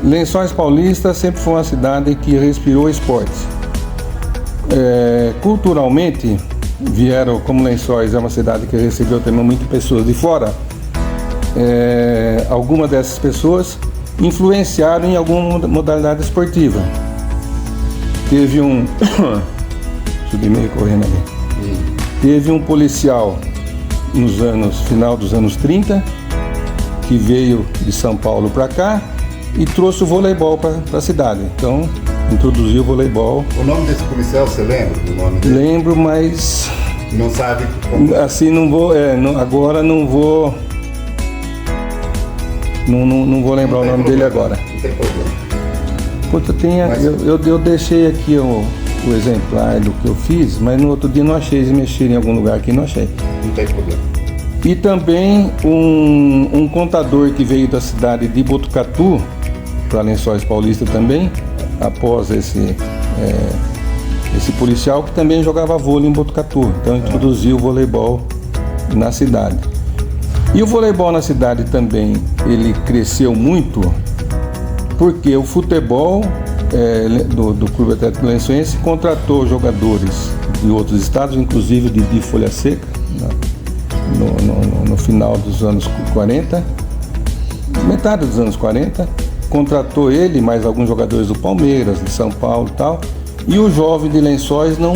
Lençóis Paulista sempre foi uma cidade que respirou esportes. Culturalmente, vieram, como Lençóis é uma cidade que recebeu também muitas pessoas de fora, algumas dessas pessoas influenciaram em alguma modalidade esportiva. Teve um... Subi meio correndo ali. Teve um policial final dos anos 30, que veio de São Paulo para cá e trouxe o voleibol para a cidade. Então, introduziu o voleibol. O nome desse policial, você lembra do nome dele? Lembro, mas... Não sabe como... Assim, não vou... agora não vou... Não vou lembrar o nome dele agora. Não tem problema. Puta, eu deixei aqui o exemplar do que eu fiz, mas no outro dia não achei. Eles mexeram em algum lugar aqui, não achei. Não tem problema. E também um contador que veio da cidade de Botucatu, para Lençóis Paulista também, após esse policial que também jogava vôlei em Botucatu. Então introduziu o voleibol na cidade. E o voleibol na cidade também, ele cresceu muito, porque o futebol do Clube Atlético Lençoense contratou jogadores de outros estados, inclusive de Folha Seca, no final dos anos 40, metade dos anos 40, contratou ele, mais alguns jogadores do Palmeiras, de São Paulo e tal, e o jovem de Lençóis não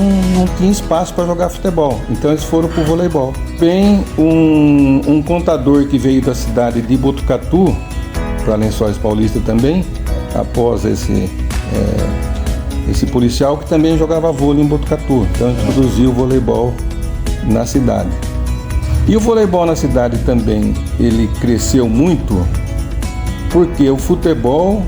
tinha espaço para jogar futebol, então eles foram para o voleibol. Tem um contador que veio da cidade de Botucatu, para Lençóis Paulista também, após esse policial que também jogava vôlei em Botucatu, então introduziu o voleibol na cidade. E o voleibol na cidade também, ele cresceu muito, porque o futebol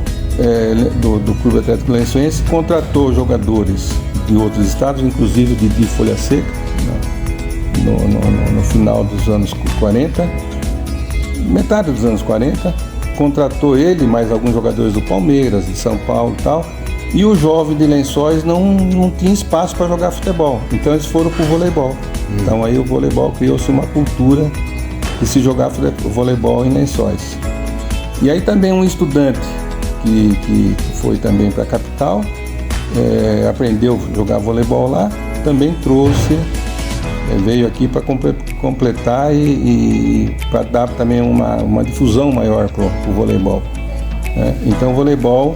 do Clube Atlético Lençoense contratou jogadores de outros estados, inclusive de Folha Seca, no final dos anos 40, metade dos anos 40, contratou ele, mais alguns jogadores do Palmeiras, de São Paulo e tal, e o jovem de Lençóis não tinha espaço para jogar futebol, então eles foram para o voleibol. Então aí o voleibol criou-se uma cultura de se jogar voleibol em Lençóis. E aí também um estudante que foi também para a capital, aprendeu a jogar voleibol lá, também trouxe, veio aqui para completar e para dar também uma difusão maior para o voleibol. Então o voleibol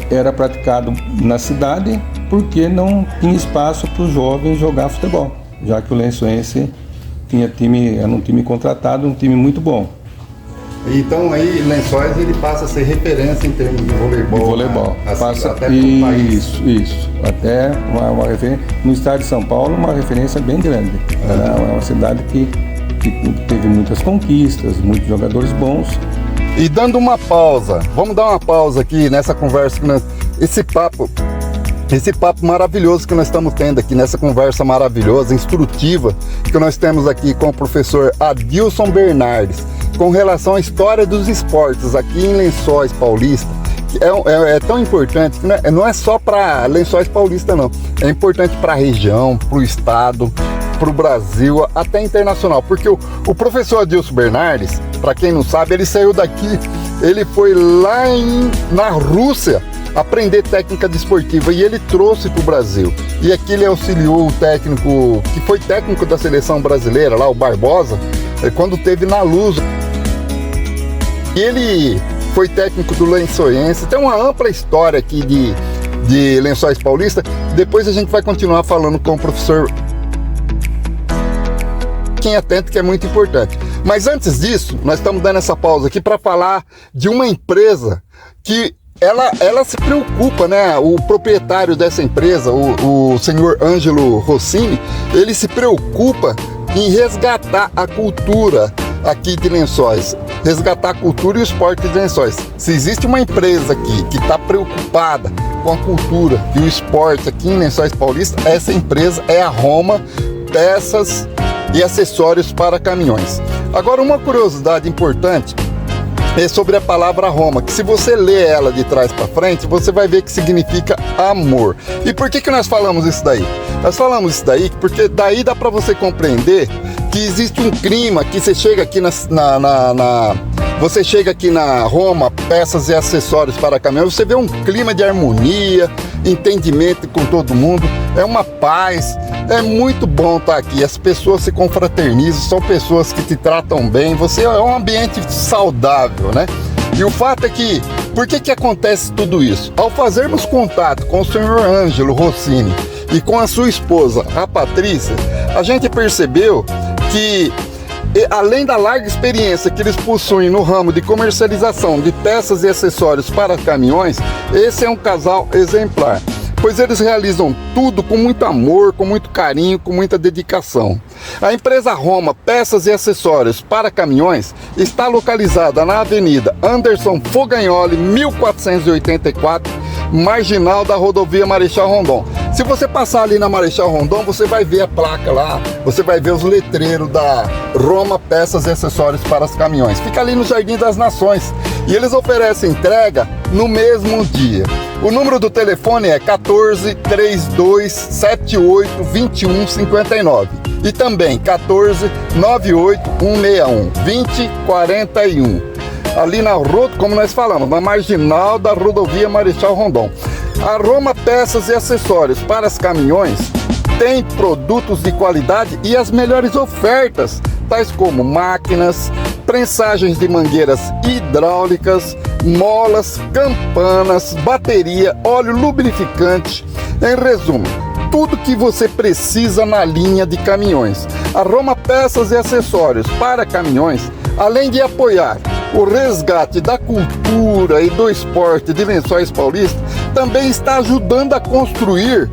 era praticado na cidade porque não tinha espaço para os jovens jogar futebol, já que o Lençoense era um time contratado, um time muito bom. Então aí Lençóis ele passa a ser referência em termos de voleibol. Passa até pelo país. Isso. Até uma referência no estado de São Paulo, uma referência bem grande. É uma cidade que teve muitas conquistas, muitos jogadores bons. E dando uma pausa, vamos dar uma pausa aqui nessa conversa, esse papo maravilhoso que nós estamos tendo aqui, nessa conversa maravilhosa, instrutiva, que nós temos aqui com o professor Adilson Bernardes, com relação à história dos esportes aqui em Lençóis Paulista, que é tão importante, que não é só para Lençóis Paulista não, é importante para a região, para o estado, para o Brasil, até internacional, porque o professor Adilson Bernardes, para quem não sabe, ele saiu daqui, ele foi lá na Rússia aprender técnica desportiva e ele trouxe para o Brasil. E aqui ele auxiliou o técnico, que foi técnico da seleção brasileira, lá o Barbosa, quando teve na Luz. E ele foi técnico do Lençoense, tem uma ampla história aqui de Lençóis Paulista. Depois a gente vai continuar falando com o professor. Fiquem atentos que é muito importante. Mas antes disso, nós estamos dando essa pausa aqui para falar de uma empresa que ela se preocupa, né? O proprietário dessa empresa, o senhor Ângelo Rossini, ele se preocupa em resgatar a cultura aqui de Lençóis, resgatar a cultura e o esporte de Lençóis. Se existe uma empresa aqui que está preocupada com a cultura e o esporte aqui em Lençóis Paulista, essa empresa é a Roma Peças e Acessórios para Caminhões. Agora, uma curiosidade importante é sobre a palavra Roma, que se você ler ela de trás para frente, você vai ver que significa amor. E por que nós falamos isso daí? Nós falamos isso daí porque daí dá para você compreender que existe um clima que você chega aqui você chega aqui na Roma Peças e Acessórios para Caminhões, você vê um clima de harmonia, entendimento com todo mundo, é uma paz, é muito bom estar aqui, as pessoas se confraternizam, são pessoas que te tratam bem, você é um ambiente saudável, né? E o fato é que, por que acontece tudo isso? Ao fazermos contato com o senhor Ângelo Rossini e com a sua esposa, a Patrícia, a gente percebeu que, além da larga experiência que eles possuem no ramo de comercialização de peças e acessórios para caminhões, esse é um casal exemplar, pois eles realizam tudo com muito amor, com muito carinho, com muita dedicação. A empresa Roma Peças e Acessórios para Caminhões está localizada na Avenida Anderson Fogagnoli, 1484, marginal da rodovia Marechal Rondon. Se você passar ali na Marechal Rondon, você vai ver a placa lá, você vai ver os letreiros da Roma Peças e Acessórios para os Caminhões. Fica ali no Jardim das Nações e eles oferecem entrega no mesmo dia. O número do telefone é 14 32 78 21 59 e também 14 98 161 20 41. Ali na rua, como nós falamos, na marginal da rodovia Marechal Rondon. A Roma Peças e Acessórios para os Caminhões tem produtos de qualidade e as melhores ofertas, tais como máquinas, prensagens de mangueiras hidráulicas, molas, campanas, bateria, óleo lubrificante. Em resumo, tudo que você precisa na linha de caminhões. A Roma Peças e Acessórios para Caminhões, além de apoiar o resgate da cultura e do esporte de Lençóis Paulista, também está ajudando a construir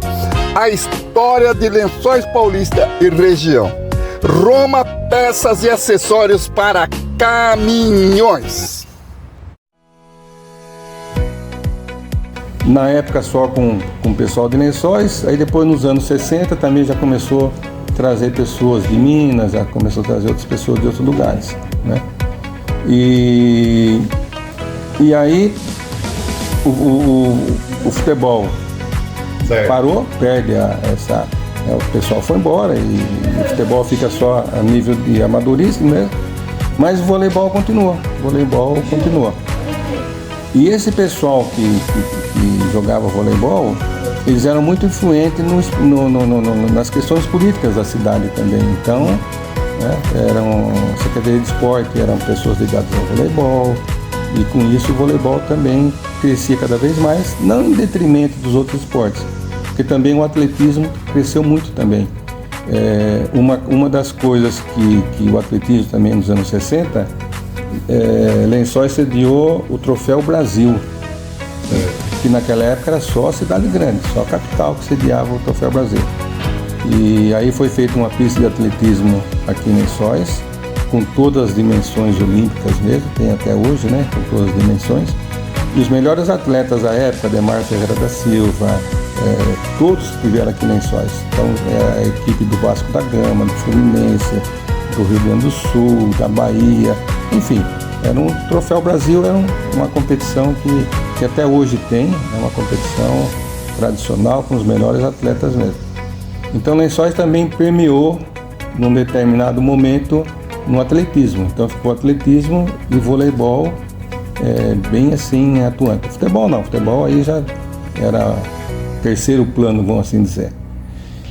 a história de Lençóis Paulista e região. Roma Peças e Acessórios para Caminhões. Na época só com o pessoal de Lençóis, aí depois nos anos 60 também já começou a trazer pessoas de Minas, já começou a trazer outras pessoas de outros lugares, né? E aí o futebol parou, perde o pessoal foi embora e o futebol fica só a nível de amadorismo mesmo, mas o voleibol continua. E esse pessoal que jogava voleibol, eles eram muito influentes nas questões políticas da cidade também. Então, eram secretaria de esporte, eram pessoas ligadas ao voleibol, e com isso o voleibol também crescia cada vez mais, não em detrimento dos outros esportes, porque também o atletismo cresceu muito também. Uma das coisas que o atletismo também nos anos 60, Lençóis sediou o Troféu Brasil, que naquela época era só cidade grande, só a capital que sediava o Troféu Brasil. E aí foi feita uma pista de atletismo aqui em Lençóis, com todas as dimensões olímpicas mesmo, tem até hoje, né, com todas as dimensões. E os melhores atletas da época, Ademar Ferreira da Silva, todos estiveram aqui em Lençóis. Então, a equipe do Vasco da Gama, do Fluminense, do Rio Grande do Sul, da Bahia, enfim, era um Troféu Brasil, era uma competição que até hoje tem, é uma competição tradicional com os melhores atletas mesmo. Então Lençóis também premiou, num determinado momento, no atletismo. Então ficou atletismo e voleibol bem assim atuante. Futebol não, futebol aí já era terceiro plano, vamos assim dizer.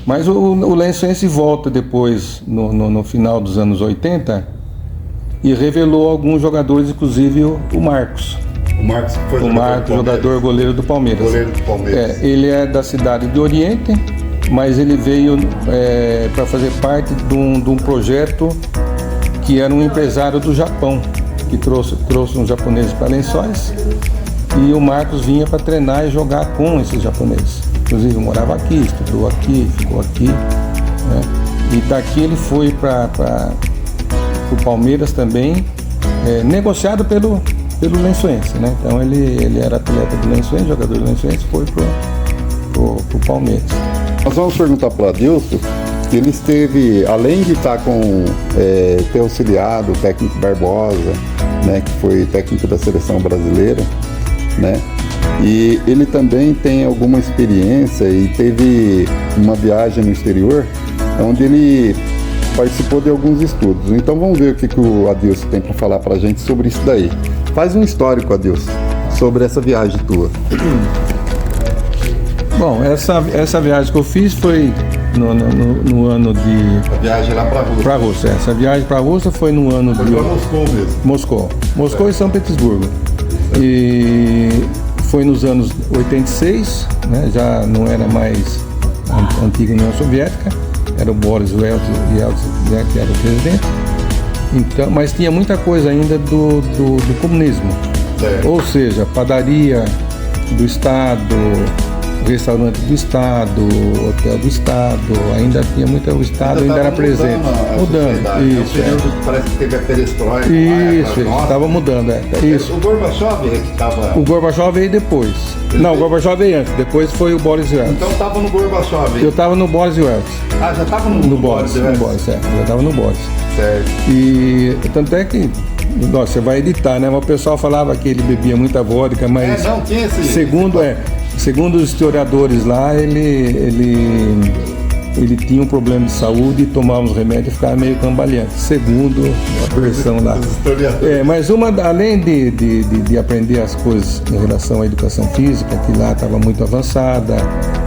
Mas o Lençoense volta depois, no final dos anos 80, e revelou alguns jogadores, inclusive o Marcos. O Marcos foi jogador goleiro do Palmeiras. Goleiro do Palmeiras. Ele é da cidade de Oriente, mas ele veio para fazer parte de um projeto que era um empresário do Japão, que trouxe uns japoneses para Lençóis, e o Marcos vinha para treinar e jogar com esses japoneses. Inclusive morava aqui, estudou aqui, ficou aqui, né? E daqui ele foi para o Palmeiras também, negociado pelo Lençoense, né? Então ele era atleta do Lençoense, jogador do Lençoense, foi pro Palmeiras. Nós vamos perguntar para o Adilson, que ele esteve, além de estar ter auxiliado o técnico Barbosa, né, que foi técnico da seleção brasileira, né? E ele também tem alguma experiência e teve uma viagem no exterior, onde ele participou de alguns estudos. Então vamos ver o que o Adilson tem para falar para a gente sobre isso daí. Faz um histórico, Adilson, sobre essa viagem tua. Bom, essa viagem que eu fiz foi no ano de... A viagem lá para a Rússia. Para a Rússia, essa viagem para a Rússia foi no ano foi de... Moscou mesmo. Moscou e São Petersburgo. E foi nos anos 86, né, já não era mais a antiga União Soviética, era o Boris Yeltsin, né, que era o presidente. Então, mas tinha muita coisa ainda do comunismo. Certo. Ou seja, padaria do Estado, restaurante do Estado, hotel do Estado, ainda tinha muita, o Estado ainda era presente. Mudando, isso. Parece que teve a perestroika. Isso, estava mudando, isso. O Gorbachev que estava... O Gorbachev veio depois. Não, o Gorbachev veio antes, depois foi o Boris Yeltsin. Então estava no Gorbachev. Eu estava no Boris Yeltsin. Ah, já estava no Boris, no Boris, já estava no Boris. Certo. E tanto é que, nossa, você vai editar, né? Mas o pessoal falava que ele bebia muita vodka, mas não tinha esse... Segundo os historiadores lá, ele tinha um problema de saúde e tomava uns remédios e ficava meio cambaleante, segundo a versão lá. Mas além de aprender as coisas em relação à educação física, que lá estava muito avançada,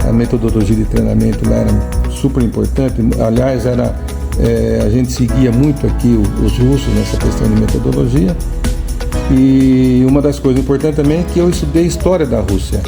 a metodologia de treinamento lá era super importante. Aliás, a gente seguia muito aqui os russos nessa questão de metodologia. E uma das coisas importantes também é que eu estudei história da Rússia.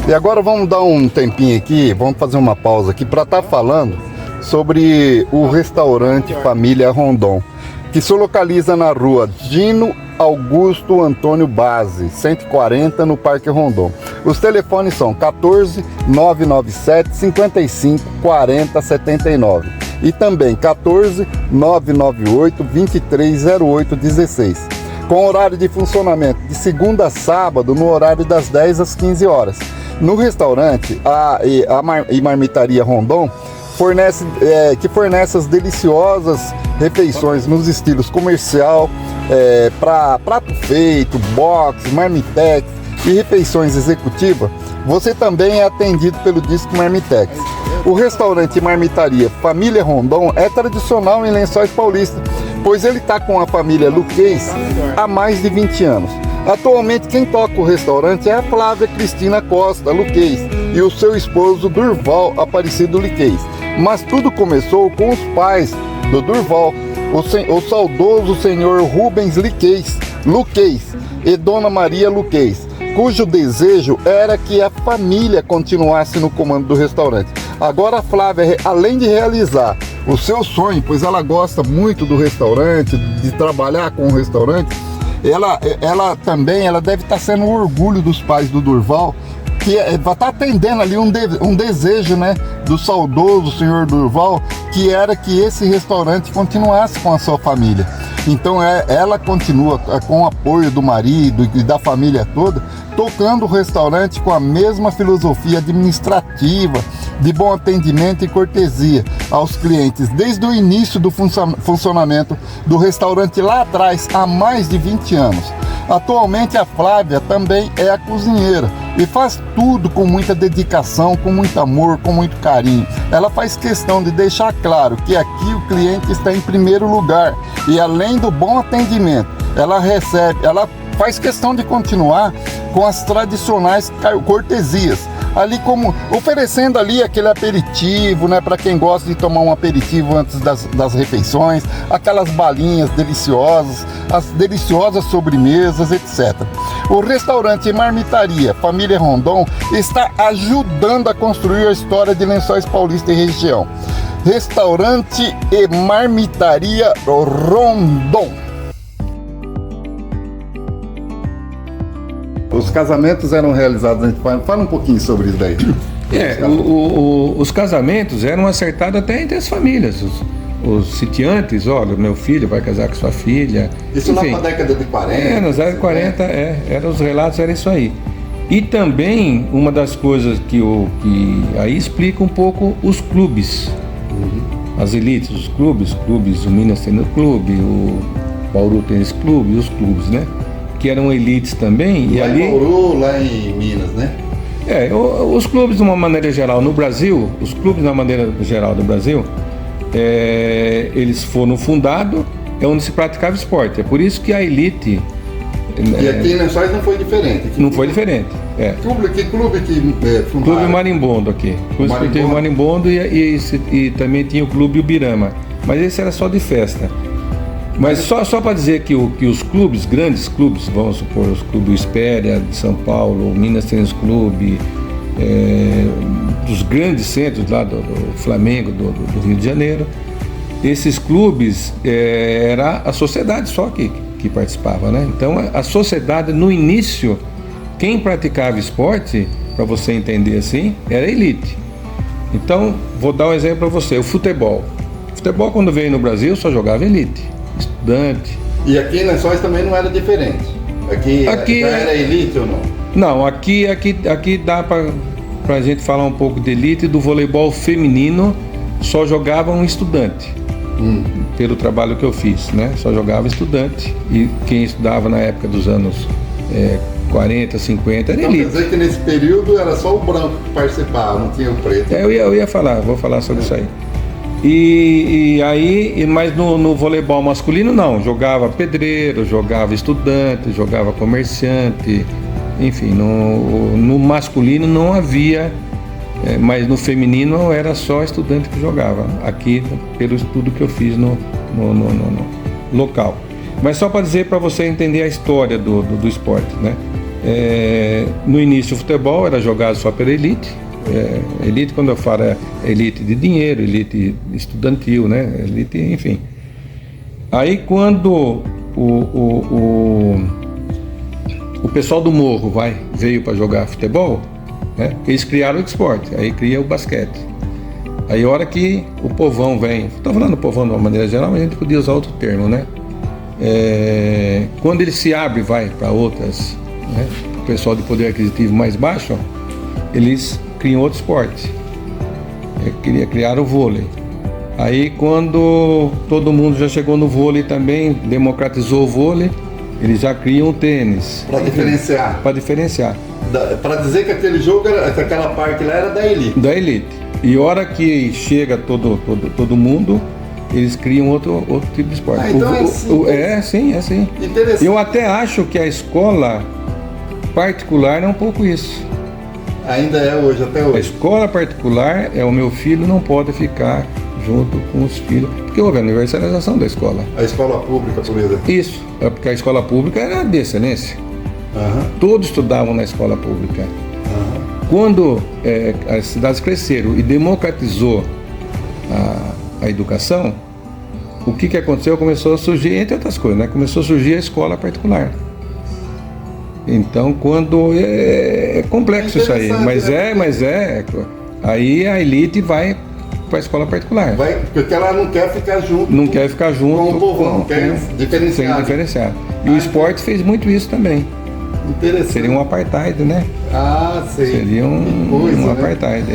E agora vamos dar um tempinho aqui, vamos fazer uma pausa aqui para estar falando sobre o restaurante Família Rondon, que se localiza na rua Dino Augusto Antônio Base, 140, no Parque Rondon. Os telefones são 14 997 55 40 79 e também 14 998 23 08 16, com horário de funcionamento de segunda a sábado no horário das 10 às 15 horas. No restaurante, a Marmitaria Rondon que fornece as deliciosas refeições nos estilos comercial, para prato feito, box, marmitex e refeições executivas. Você também é atendido pelo Disque Marmitex. O restaurante Marmitaria Família Rondon é tradicional em Lençóis Paulista, pois ele está com a família Luquez há mais de 20 anos. Atualmente quem toca o restaurante é a Flávia Cristina Costa Luquez e o seu esposo Durval Aparecido Luquez. Mas tudo começou com os pais do Durval, o saudoso senhor Rubens Luquez e Dona Maria Luquez, cujo desejo era que a família continuasse no comando do restaurante. Agora a Flávia, além de realizar o seu sonho, pois ela gosta muito do restaurante, de trabalhar com o restaurante, ela também deve estar sendo um orgulho dos pais do Durval, que vai estar atendendo ali um desejo, né, do saudoso senhor Durval, que era que esse restaurante continuasse com a sua família. Então ela continua com o apoio do marido e da família toda, tocando o restaurante com a mesma filosofia administrativa, de bom atendimento e cortesia aos clientes, desde o início do funcionamento do restaurante lá atrás, há mais de 20 anos. Atualmente a Flávia também é a cozinheira e faz tudo com muita dedicação, com muito amor, com muito carinho. Ela faz questão de deixar claro que aqui o cliente está em primeiro lugar e, além do bom atendimento, ela faz questão de continuar com as tradicionais cortesias, ali como oferecendo ali aquele aperitivo, né, para quem gosta de tomar um aperitivo antes das refeições, aquelas balinhas deliciosas, as deliciosas sobremesas, etc. O restaurante e Marmitaria Família Rondon está ajudando a construir a história de Lençóis Paulista e região. Restaurante e Marmitaria Rondon. Os casamentos eram realizados, fala um pouquinho sobre isso daí. Os casamentos eram acertados até entre as famílias. Os sitiantes, olha, meu filho vai casar com sua filha. Isso enfim, lá para a década de 40? Nos anos 40, os relatos eram isso aí. E também, uma das coisas que aí explica um pouco os clubes. As elites, os clubes, o Minas Tênis Clube, o Bauru Tênis Clube, os clubes, né? Que eram elites também. Lá em Bauru, lá em Minas, né? Os clubes de uma maneira geral no Brasil, eles foram fundados, é onde se praticava esporte. É por isso que a elite... E aqui em Lençóis não foi diferente? Não foi diferente. Que clube que fundaram? Clube Marimbondo aqui. Clube Esportivo Marimbondo e também tinha o Clube Ubirama. Mas esse era só de festa. Mas só para dizer que os clubes, grandes clubes, vamos supor, os clubes Espéria de São Paulo, o Minas Tênis Clube, dos grandes centros lá do Flamengo, do Rio de Janeiro, esses clubes era a sociedade só que participava, né? Então a sociedade, no início, quem praticava esporte, para você entender assim, era a elite. Então, vou dar um exemplo para você, o futebol. O futebol, quando veio no Brasil, só jogava elite, estudante. E aqui em Lençóis também não era diferente? Aqui já era elite ou não? Não, aqui dá para a gente falar um pouco de elite. Do voleibol feminino, só jogava um estudante. Pelo trabalho que eu fiz, né? Só jogava estudante, e quem estudava na época dos anos 40, 50 era elite. Quer dizer que nesse período era só o branco que participava, não tinha o preto. Vou falar sobre isso aí. Mas no voleibol masculino não, jogava pedreiro, jogava estudante, jogava comerciante, enfim, no masculino não havia. Mas no feminino era só estudante que jogava, aqui pelo estudo que eu fiz no local. Mas só para dizer, para você entender a história do esporte, né? No início o futebol era jogado só pela elite. Elite, quando eu falo, é elite de dinheiro, elite estudantil, né? Elite, enfim. Aí quando o pessoal do morro veio para jogar futebol, né? Eles criaram o esporte, aí cria o basquete. Aí a hora que o povão vem, estou falando do povão de uma maneira geral, mas a gente podia usar outro termo, né? Quando ele se abre, vai para outras, né? O pessoal de poder aquisitivo mais baixo, eles criam outro esporte. Criaram o vôlei. Aí quando todo mundo já chegou no vôlei também, democratizou o vôlei, eles já criam o tênis. Para diferenciar. Para diferenciar. Para dizer que aquele jogo, aquela parte lá era da elite. Da elite. E a hora que chega todo mundo, eles criam outro tipo de esporte. Então é assim? É sim. Interessante. Eu até acho que a escola particular é um pouco isso. Ainda é hoje, até hoje. A escola particular o meu filho não pode ficar junto com os filhos, porque houve a universalização da escola. A escola pública, por exemplo. Isso, porque a escola pública era de excelência. Todos estudavam na escola pública. Quando as cidades cresceram e democratizou a educação, o que aconteceu? Começou a surgir, entre outras coisas, né? Começou a surgir a escola particular. Então, quando é complexo isso aí, mas aí a elite vai para a escola particular. Porque ela não quer ficar junto. Não quer ficar junto com o povão, quer diferenciar. E o esporte fez muito isso também. Interessante. Seria um apartheid, né? Sei. Seria um apartheid,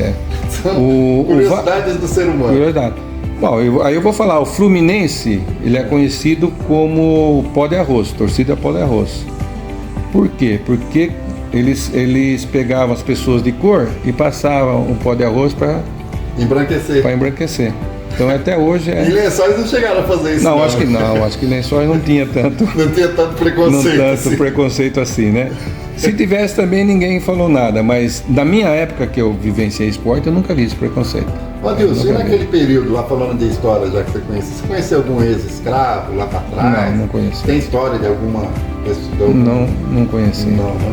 Curiosidades do ser humano. Curiosidade. Bom, aí eu vou falar, o Fluminense, ele é conhecido como pó de arroz, torcida pó de arroz. Por quê? Porque eles pegavam as pessoas de cor e passavam um pó de arroz para embranquecer. Então até hoje E Lençóis não chegaram a fazer isso? Não, acho que não. Acho que Lençóis não tinha tanto... Não tinha tanto preconceito assim, né? Se tivesse também, ninguém falou nada. Mas da minha época que eu vivenciei esporte, eu nunca vi esse preconceito. Adilson, e naquele período, lá falando de história, já que você conheceu algum ex-escravo lá para trás? Não conheci. Tem história de alguma... Não conheci. Não, né?